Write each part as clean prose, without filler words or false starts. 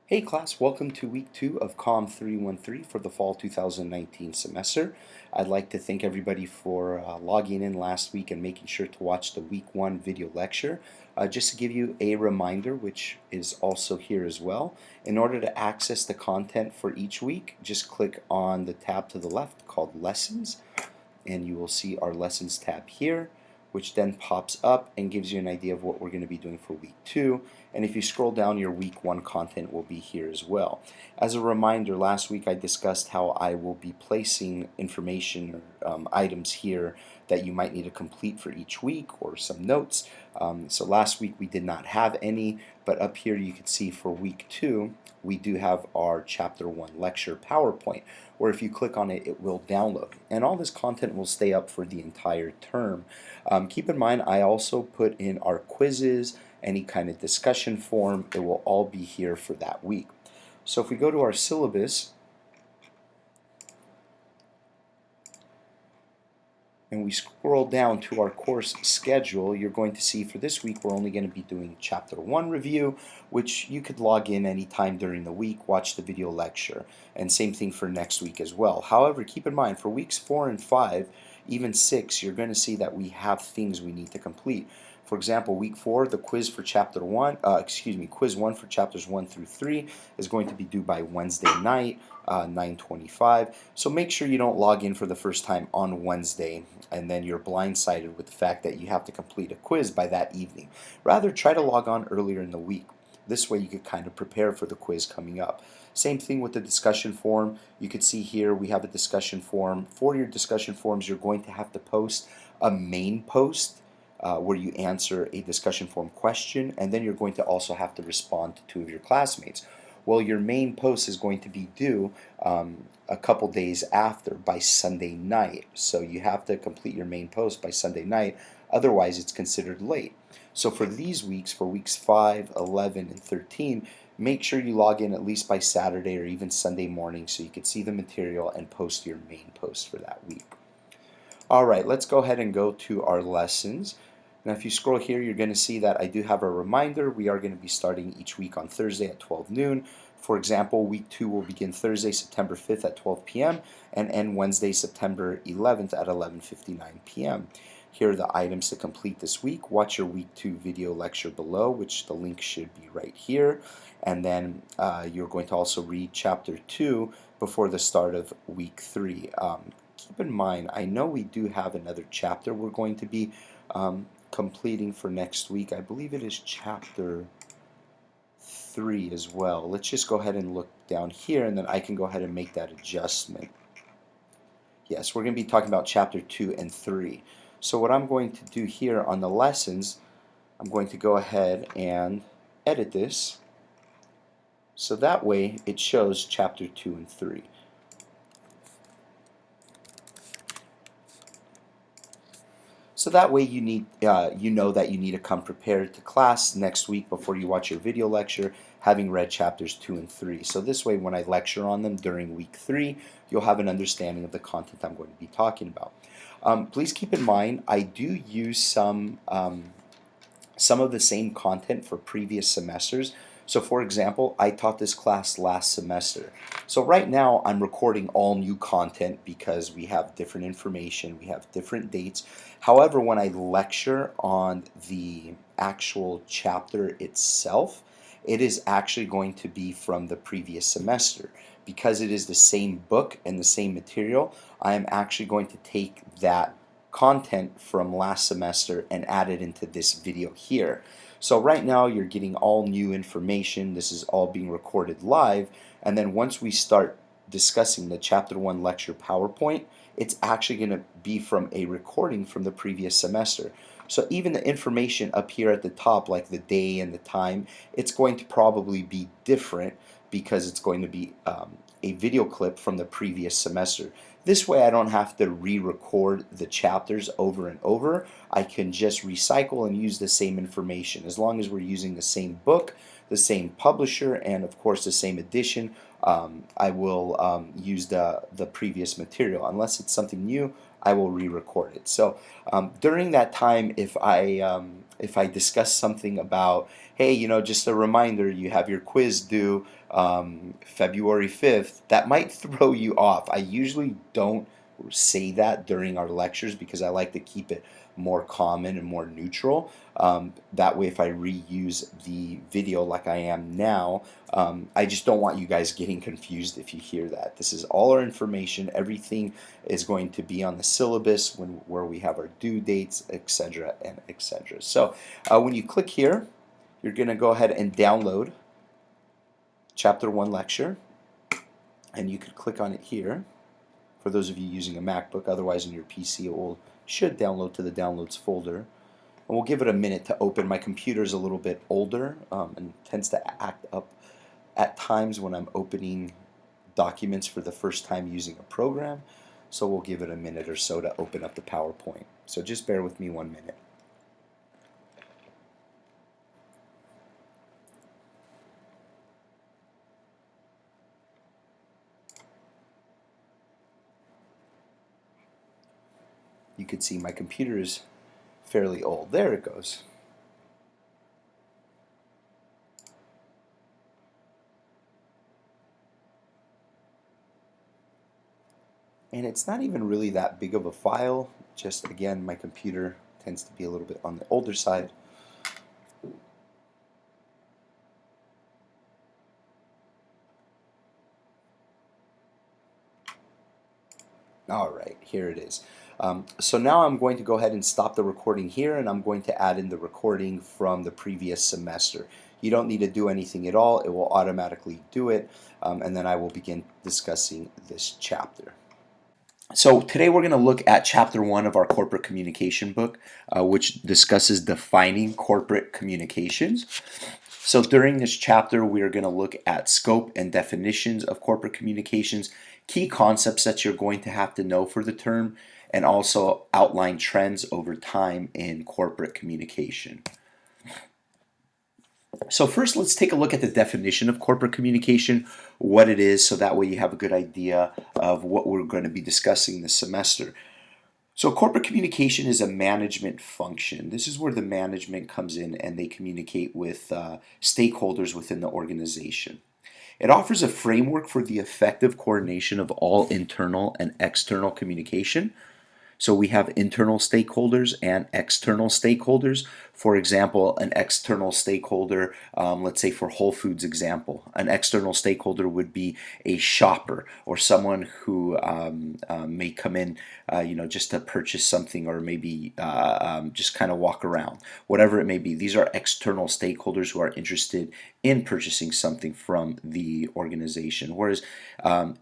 Hey class, welcome to week 2 of COMM 313 for the fall 2019 semester. I'd like to thank everybody for logging in last week and making sure to watch the week 1 video lecture. Just to give you a reminder, which is also here as well, in order to access the content for each week, just click on the tab to the left called Lessons, and you will see our Lessons tab here, which then pops up and gives you an idea of what we're going to be doing for week 2. And if you scroll down, your week 1 content will be here as well. As a reminder, last week I discussed how I will be placing information or items here that you might need to complete for each week, or some notes. So last week we did not have any, but up here you can see for week 2 we do have our chapter 1 lecture PowerPoint, where if you click on it, it will download, and all this content will stay up for the entire term. Keep in mind, I also put in our quizzes, any kind of discussion forum. It will all be here for that week. So if we go to our syllabus and we scroll down to our course schedule, you're going to see for this week we're only going to be doing chapter 1 review, which you could log in anytime during the week, watch the video lecture, and same thing for next week as well. However, keep in mind, for weeks 4 and 5, even 6, you're going to see that we have things we need to complete. For example, week 4, the quiz for chapter 1, quiz 1 for chapters 1 through 3 is going to be due by Wednesday night, 9:25. So make sure you don't log in for the first time on Wednesday and then you're blindsided with the fact that you have to complete a quiz by that evening. Rather, try to log on earlier in the week. This way you could kind of prepare for the quiz coming up. Same thing with the discussion forum. You could see here we have a discussion forum. For your discussion forums, you're going to have to post a main post where you answer a discussion forum question, and then you're going to also have to respond to 2 of your classmates. Well, your main post is going to be due a couple days after, by Sunday night. So you have to complete your main post by Sunday night, otherwise it's considered late. So for these weeks, for weeks 5, 11, and 13, make sure you log in at least by Saturday or even Sunday morning so you can see the material and post your main post for that week. Alright, let's go ahead and go to our lessons. Now if you scroll here, you're going to see that I do have a reminder. We are going to be starting each week on Thursday at 12 noon. For example, week 2 will begin Thursday, September 5th at 12 p.m. and end Wednesday, September 11th at 11:59 p.m. Here are the items to complete this week. Watch your week 2 video lecture below, which the link should be right here. And then you're going to also read chapter 2 before the start of week 3. Keep in mind, I know we do have another chapter we're going to be completing for next week. I believe it is chapter 3 as well. Let's just go ahead and look down here, and then I can go ahead and make that adjustment. Yes, we're going to be talking about chapter 2 and 3. So what I'm going to do here on the lessons, I'm going to go ahead and edit this so that way it shows chapter 2 and 3. So that way you know that you need to come prepared to class next week before you watch your video lecture, having read chapters 2 and 3. So this way, when I lecture on them during week 3, you'll have an understanding of the content I'm going to be talking about. Please keep in mind, I do use some of the same content for previous semesters. So for example, I taught this class last semester. So right now I'm recording all new content because we have different information, we have different dates. However, when I lecture on the actual chapter itself, it is actually going to be from the previous semester. Because it is the same book and the same material, I am actually going to take that content from last semester and add it into this video here. So right now you're getting all new information. This is all being recorded live, and then once we start discussing the chapter 1 lecture PowerPoint, it's actually going to be from a recording from the previous semester. So even the information up here at the top, like the day and the time, it's going to probably be different because it's going to be a video clip from the previous semester. This way I don't have to re-record the chapters over and over. I can just recycle and use the same information. As long as we're using the same book, the same publisher, and of course the same edition, I will use the previous material. Unless it's something new, I will re-record it. So during that time, if I discuss something about, hey, just a reminder, you have your quiz due February 5th, that might throw you off. I usually don't say that during our lectures because I like to keep it more common and more neutral. That way, if I reuse the video like I am now, I just don't want you guys getting confused if you hear that. This is all our information. Everything is going to be on the syllabus where we have our due dates, etc. and etc. So when you click here, you're going to go ahead and download Chapter 1 lecture, and you could click on it here for those of you using a MacBook. Otherwise, in your PC, should download to the downloads folder. And we'll give it a minute to open. My computer is a little bit older and tends to act up at times when I'm opening documents for the first time using a program. So we'll give it a minute or so to open up the PowerPoint. So just bear with me 1 minute. You can see my computer is fairly old. There it goes. And it's not even really that big of a file. Just again, my computer tends to be a little bit on the older side. All right, here it is. So now I'm going to go ahead and stop the recording here, and I'm going to add in the recording from the previous semester. You don't need to do anything at all. It will automatically do it, and then I will begin discussing this chapter. So today we're going to look at Chapter 1 of our corporate communication book, which discusses defining corporate communications. So during this chapter, we are going to look at scope and definitions of corporate communications, key concepts that you're going to have to know for the term, and also outline trends over time in corporate communication. So first, let's take a look at the definition of corporate communication, what it is, so that way you have a good idea of what we're going to be discussing this semester. So corporate communication is a management function. This is where the management comes in and they communicate with stakeholders within the organization. It offers a framework for the effective coordination of all internal and external communication. So we have internal stakeholders and external stakeholders. For example, an external stakeholder, let's say for Whole Foods example, an external stakeholder would be a shopper or someone who may come in, just to purchase something or maybe just kind of walk around, whatever it may be. These are external stakeholders who are interested in purchasing something from the organization. Whereas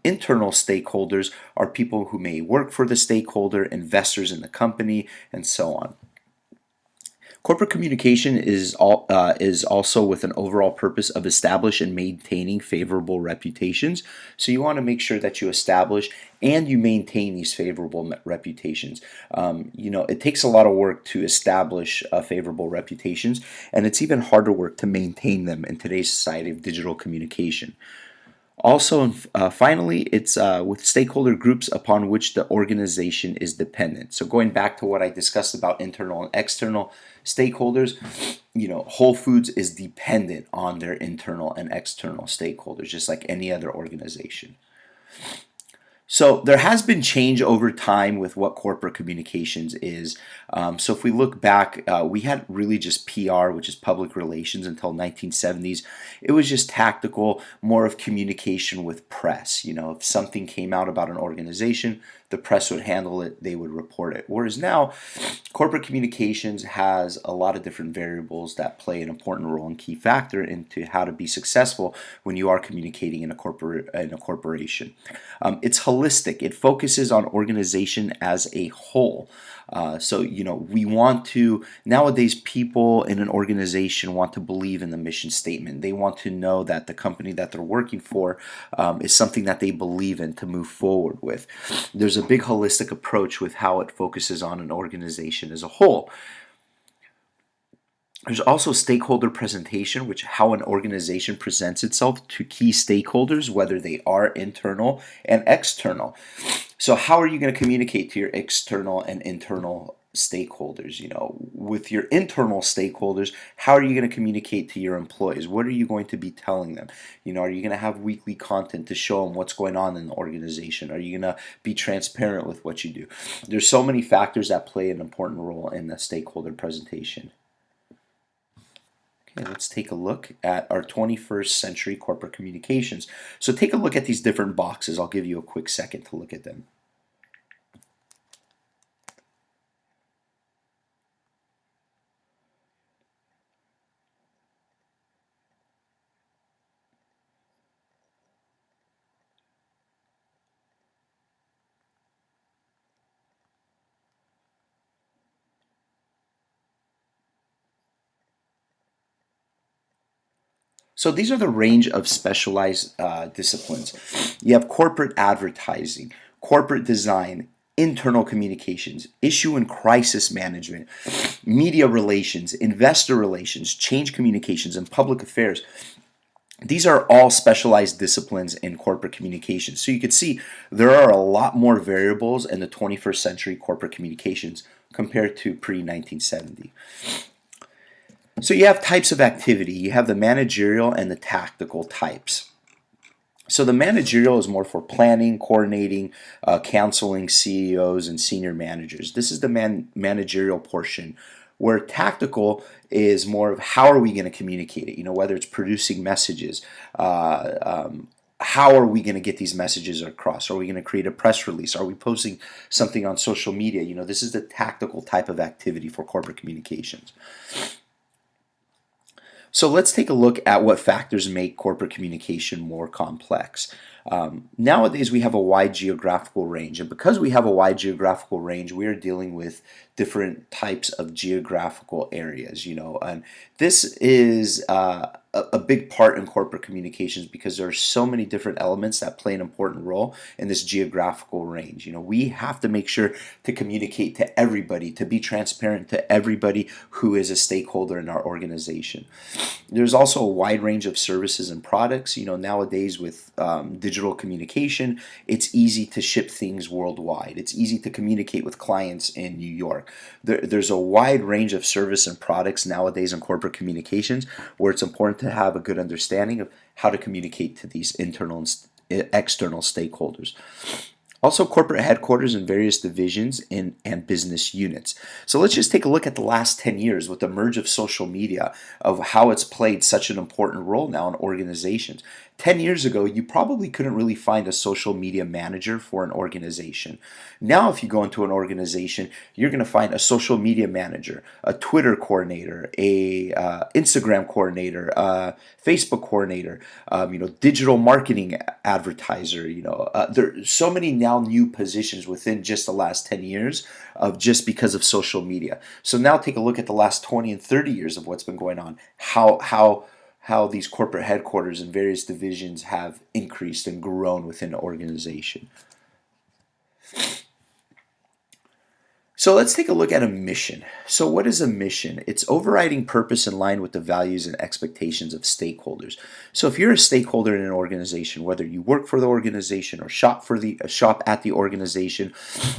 internal stakeholders are people who may work for the stakeholder, investors in the company, and so on. Corporate communication is also with an overall purpose of establishing and maintaining favorable reputations. So you want to make sure that you establish and you maintain these favorable reputations. It takes a lot of work to establish favorable reputations, and it's even harder work to maintain them in today's society of digital communication. Also, finally, it's with stakeholder groups upon which the organization is dependent. So going back to what I discussed about internal and external stakeholders, Whole Foods is dependent on their internal and external stakeholders, just like any other organization. So there has been change over time with what corporate communications is. So if we look back, we had really just PR, which is public relations, until 1970s. It was just tactical, more of communication with press. If something came out about an organization, the press would handle it, they would report it. Whereas now, corporate communications has a lot of different variables that play an important role and key factor into how to be successful when you are communicating in a corporation. It's holistic. It focuses on organization as a whole. We want to, nowadays people in an organization want to believe in the mission statement. They want to know that the company that they're working for is something that they believe in to move forward with. There's a big holistic approach with how it focuses on an organization as a whole. There's also stakeholder presentation, which how an organization presents itself to key stakeholders, whether they are internal and external. So how are you going to communicate to your external and internal stakeholders? With your internal stakeholders, how are you going to communicate to your employees? What are you going to be telling them? Are you going to have weekly content to show them what's going on in the organization? Are you going to be transparent with what you do? There's so many factors that play an important role in the stakeholder presentation. Okay, let's take a look at our 21st century corporate communications. So take a look at these different boxes. I'll give you a quick second to look at them. So these are the range of specialized disciplines. You have corporate advertising, corporate design, internal communications, issue and crisis management, media relations, investor relations, change communications, and public affairs. These are all specialized disciplines in corporate communications. So you can see there are a lot more variables in the 21st century corporate communications compared to pre-1970. So you have types of activity. You have the managerial and the tactical types. So the managerial is more for planning, coordinating, counseling CEOs and senior managers. This is the managerial portion, where tactical is more of how are we going to communicate it, whether it's producing messages, how are we going to get these messages across? Are we going to create a press release? Are we posting something on social media? This is the tactical type of activity for corporate communications. So let's take a look at what factors make corporate communication more complex. Nowadays, we have a wide geographical range, and because we have a wide geographical range, we are dealing with different types of geographical areas. And this is a big part in corporate communications because there are so many different elements that play an important role in this geographical range. We have to make sure to communicate to everybody, to be transparent to everybody who is a stakeholder in our organization. There's also a wide range of services and products. Nowadays with digital communication, it's easy to ship things worldwide. It's easy to communicate with clients in New York. There's a wide range of service and products nowadays in corporate communications where it's important to have a good understanding of how to communicate to these internal and external stakeholders. Also, corporate headquarters and various divisions and business units. So let's just take a look at the last 10 years with the merge of social media, of how it's played such an important role now in organizations. 10 years ago, you probably couldn't really find a social media manager for an organization. Now, if you go into an organization, you're going to find a social media manager, a Twitter coordinator, a Instagram coordinator, a Facebook coordinator, digital marketing advertiser. There's so many now new positions within just the last 10 years of just because of social media. So now take a look at the last 20 and 30 years of what's been going on. How these corporate headquarters and various divisions have increased and grown within an organization. So let's take a look at a mission. So what is a mission? It's overriding purpose in line with the values and expectations of stakeholders. So if you're a stakeholder in an organization, whether you work for the organization or shop at the organization,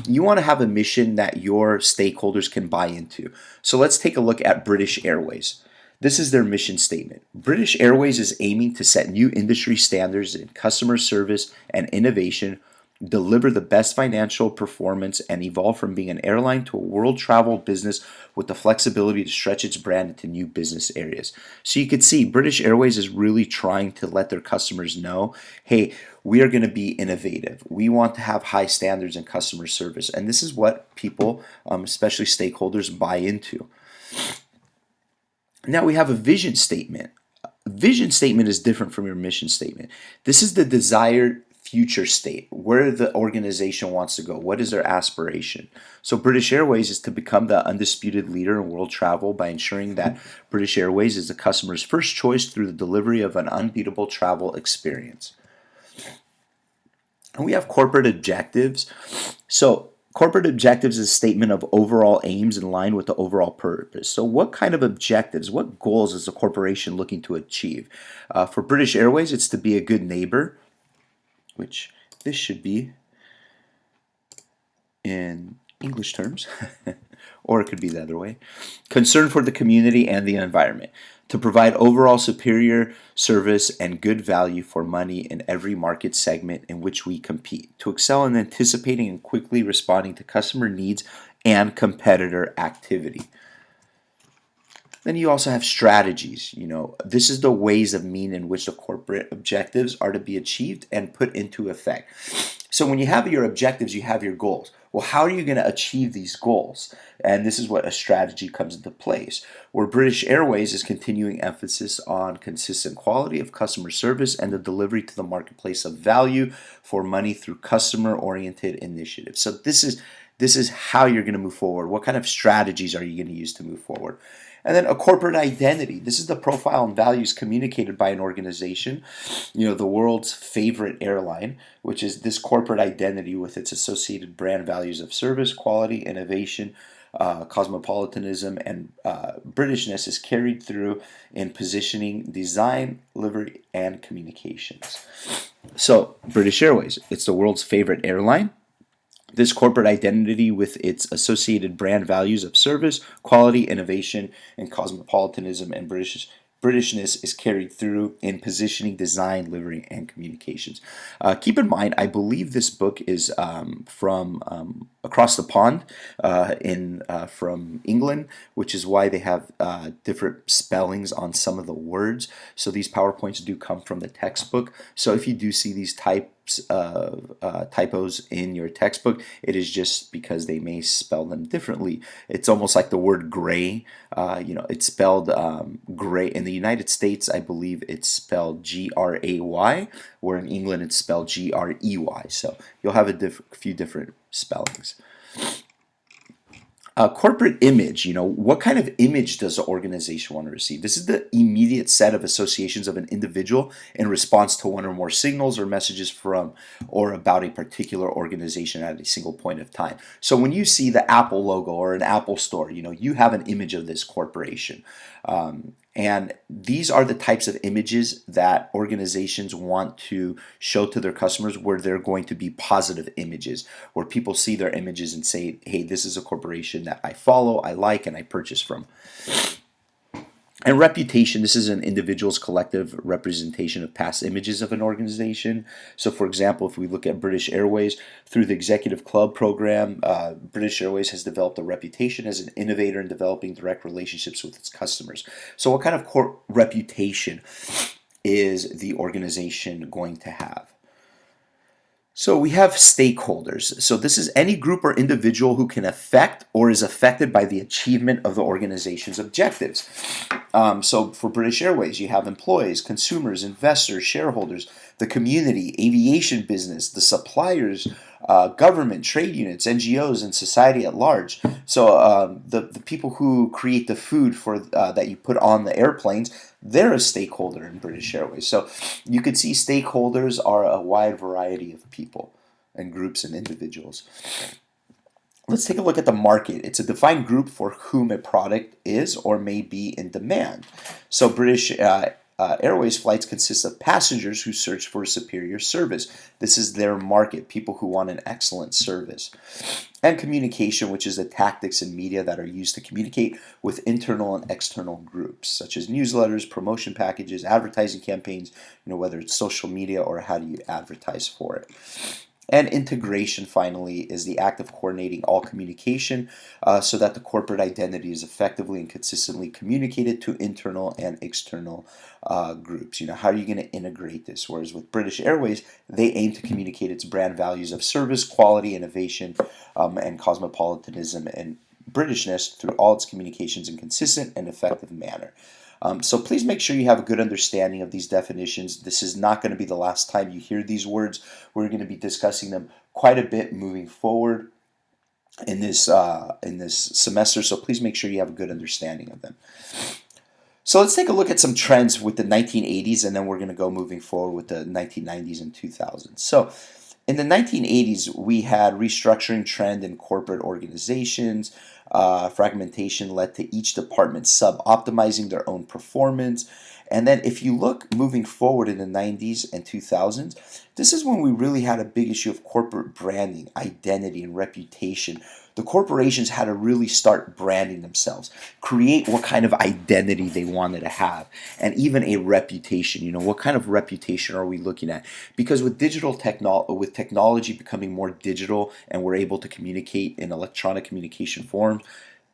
you want to have a mission that your stakeholders can buy into. So let's take a look at British Airways. This is their mission statement. British Airways is aiming to set new industry standards in customer service and innovation, deliver the best financial performance, and evolve from being an airline to a world travel business with the flexibility to stretch its brand into new business areas. So you can see British Airways is really trying to let their customers know, hey, we are going to be innovative. We want to have high standards in customer service. And this is what people, especially stakeholders, buy into. Now we have a vision statement. A vision statement is different from your mission statement. This is the desired future state, where the organization wants to go. What is their aspiration? So British Airways is to become the undisputed leader in world travel by ensuring that British Airways is the customer's first choice through the delivery of an unbeatable travel experience. And we have corporate objectives. So corporate objectives is a statement of overall aims in line with the overall purpose. So what kind of objectives, what goals is the corporation looking to achieve? For British Airways, it's to be a good neighbor, which this should be in English terms, or it could be the other way. Concern for the community and the environment. To provide overall superior service and good value for money in every market segment in which we compete. To excel in anticipating and quickly responding to customer needs and competitor activity. Then you also have strategies. This is the ways of mean in which the corporate objectives are to be achieved and put into effect. So when you have your objectives, you have your goals. Well, how are you going to achieve these goals? And this is what a strategy comes into place. Where British Airways is continuing emphasis on consistent quality of customer service and the delivery to the marketplace of value for money through customer-oriented initiatives. So this is how you're going to move forward. What kind of strategies are you going to use to move forward? And then a corporate identity. This is the profile and values communicated by an organization, the world's favorite airline, which is this corporate identity with its associated brand values of service, quality, innovation, cosmopolitanism, and Britishness is carried through in positioning, design, livery, and communications. So, British Airways, it's the world's favorite airline. This corporate identity with its associated brand values of service, quality, innovation, and cosmopolitanism and Britishness is carried through in positioning, design, livery, and communications. Keep in mind, I believe this book is from across the pond from England, which is why they have different spellings on some of the words. So these PowerPoints do come from the textbook. So if you do see these typos in your textbook, it is just because they may spell them differently. It's almost like the word gray. It's spelled gray. In the United States, I believe it's spelled Gray, where in England it's spelled Grey. So you'll have a few different spellings. Corporate image, what kind of image does the organization want to receive? This is the immediate set of associations of an individual in response to one or more signals or messages from or about a particular organization at a single point of time. So when you see the Apple logo or an Apple store, you have an image of this corporation. And these are the types of images that organizations want to show to their customers, where they're going to be positive images, where people see their images and say, hey, this is a corporation that I follow, I like, and I purchase from. And reputation, this is an individual's collective representation of past images of an organization. So for example, if we look at British Airways, through the Executive Club program, British Airways has developed a reputation as an innovator in developing direct relationships with its customers. So what kind of reputation is the organization going to have? So we have stakeholders. So this is any group or individual who can affect or is affected by the achievement of the organization's objectives. So for British Airways, you have employees, consumers, investors, shareholders, the community, aviation business, the suppliers, government, trade units, NGOs, and society at large. So the people who create the food for that you put on the airplanes, they're a stakeholder in British Airways. So you could see stakeholders are a wide variety of people and groups and individuals. Let's take a look at the market. It's a defined group for whom a product is or may be in demand. So British Airways flights consist of passengers who search for superior service. This is their market, people who want an excellent service. And communication, which is the tactics and media that are used to communicate with internal and external groups, such as newsletters, promotion packages, advertising campaigns, whether it's social media or how do you advertise for it. And integration, finally, is the act of coordinating all communication so that the corporate identity is effectively and consistently communicated to internal and external groups. How are you going to integrate this? Whereas with British Airways, they aim to communicate its brand values of service, quality, innovation, and cosmopolitanism and Britishness through all its communications in a consistent and effective manner. So please make sure you have a good understanding of these definitions. This is not going to be the last time you hear these words. We're going to be discussing them quite a bit moving forward in this semester. So please make sure you have a good understanding of them. So let's take a look at some trends with the 1980s, and then we're going to go moving forward with the 1990s and 2000s. So in the 1980s, we had restructuring trend in corporate organizations. Fragmentation led to each department sub-optimizing their own performance. And then if you look moving forward in the 90s and 2000s, this is when we really had a big issue of corporate branding, identity, and reputation. The corporations had to really start branding themselves, create what kind of identity they wanted to have, and even a reputation. What kind of reputation are we looking at? Because with with technology becoming more digital, and we're able to communicate in electronic communication forms,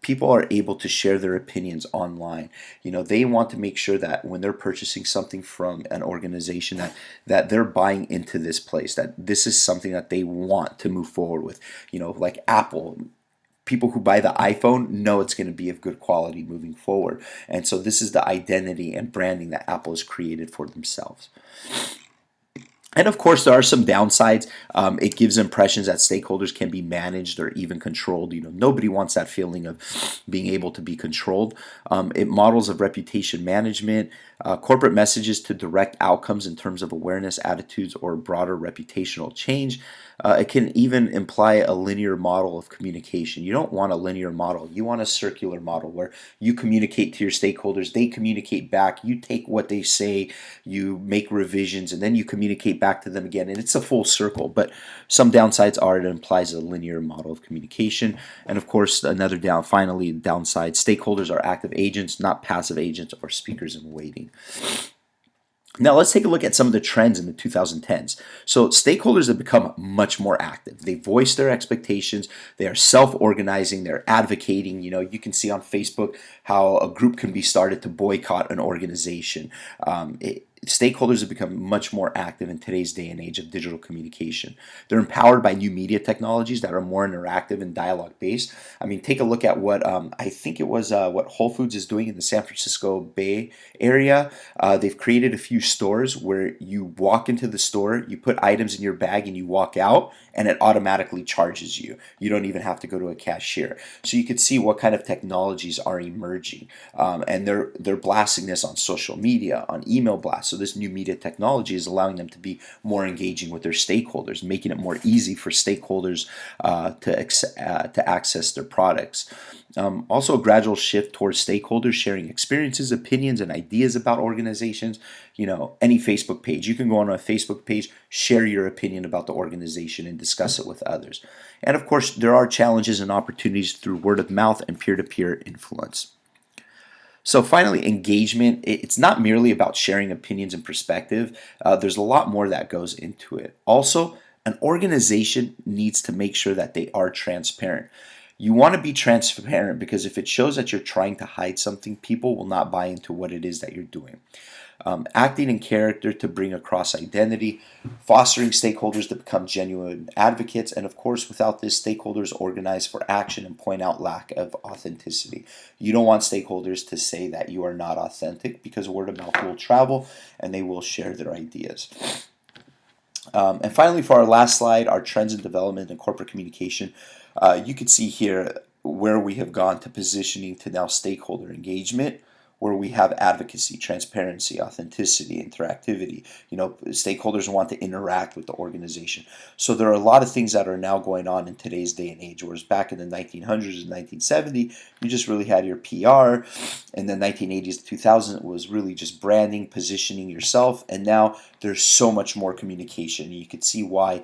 people are able to share their opinions online. They want to make sure that when they're purchasing something from an organization, that they're buying into this place, that this is something that they want to move forward with. Like Apple, people who buy the iPhone know it's going to be of good quality moving forward. And so this is the identity and branding that Apple has created for themselves. And of course, there are some downsides. It gives impressions that stakeholders can be managed or even controlled. Nobody wants that feeling of being able to be controlled. It models of reputation management, corporate messages to direct outcomes in terms of awareness, attitudes, or broader reputational change. It can even imply a linear model of communication. You don't want a linear model. You want a circular model where you communicate to your stakeholders, they communicate back, you take what they say, you make revisions, and then you communicate back to them again. And it's a full circle. But some downsides are it implies a linear model of communication. And of course, finally, downside, stakeholders are active agents, not passive agents or speakers in waiting. Now let's take a look at some of the trends in the 2010s. So stakeholders have become much more active. They voice their expectations. They are self-organizing. They're advocating. You can see on Facebook how a group can be started to boycott an organization. Stakeholders have become much more active in today's day and age of digital communication. They're empowered by new media technologies that are more interactive and dialogue based. I mean, take a look at what I think it was what Whole Foods is doing in the San Francisco Bay Area. They've created a few stores where you walk into the store, you put items in your bag, and you walk out, and it automatically charges you. You don't even have to go to a cashier. So you can see what kind of technologies are emerging, and they're blasting this on social media, on email blasts. So this new media technology is allowing them to be more engaging with their stakeholders, making it more easy for stakeholders to access their products. Also, a gradual shift towards stakeholders sharing experiences, opinions, and ideas about organizations. Any Facebook page, you can go on a Facebook page, share your opinion about the organization, and discuss it with others. And of course, there are challenges and opportunities through word of mouth and peer-to-peer influence. So finally, engagement, it's not merely about sharing opinions and perspective. There's a lot more that goes into it. Also, an organization needs to make sure that they are transparent. You want to be transparent because if it shows that you're trying to hide something, people will not buy into what it is that you're doing. Acting in character to bring across identity, fostering stakeholders to become genuine advocates, and of course, without this, stakeholders organize for action and point out lack of authenticity. You don't want stakeholders to say that you are not authentic because word of mouth will travel and they will share their ideas. And finally, for our last slide, our trends in development and corporate communication, you can see here where we have gone to positioning to now stakeholder engagement, where we have advocacy, transparency, authenticity, interactivity. Stakeholders want to interact with the organization. So there are a lot of things that are now going on in today's day and age, whereas back in the 1900s and 1970, you just really had your PR, and then 1980s to 2000 was really just branding, positioning yourself, and now there's so much more communication. You can see why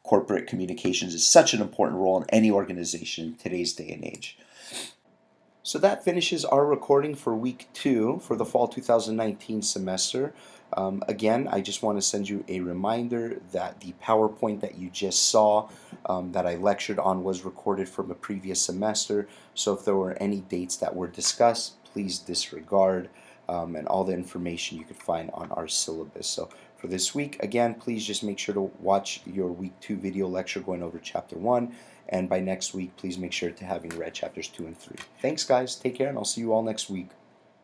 corporate communications is such an important role in any organization in today's day and age. So that finishes our recording for week 2 for the fall 2019 semester. Again, I just want to send you a reminder that the PowerPoint that you just saw that I lectured on was recorded from a previous semester. So if there were any dates that were discussed, please disregard, and all the information you could find on our syllabus. So for this week, again, please just make sure to watch your week 2 video lecture going over chapter 1. And by next week, please make sure to having read chapters 2 and 3. Thanks, guys. Take care, and I'll see you all next week.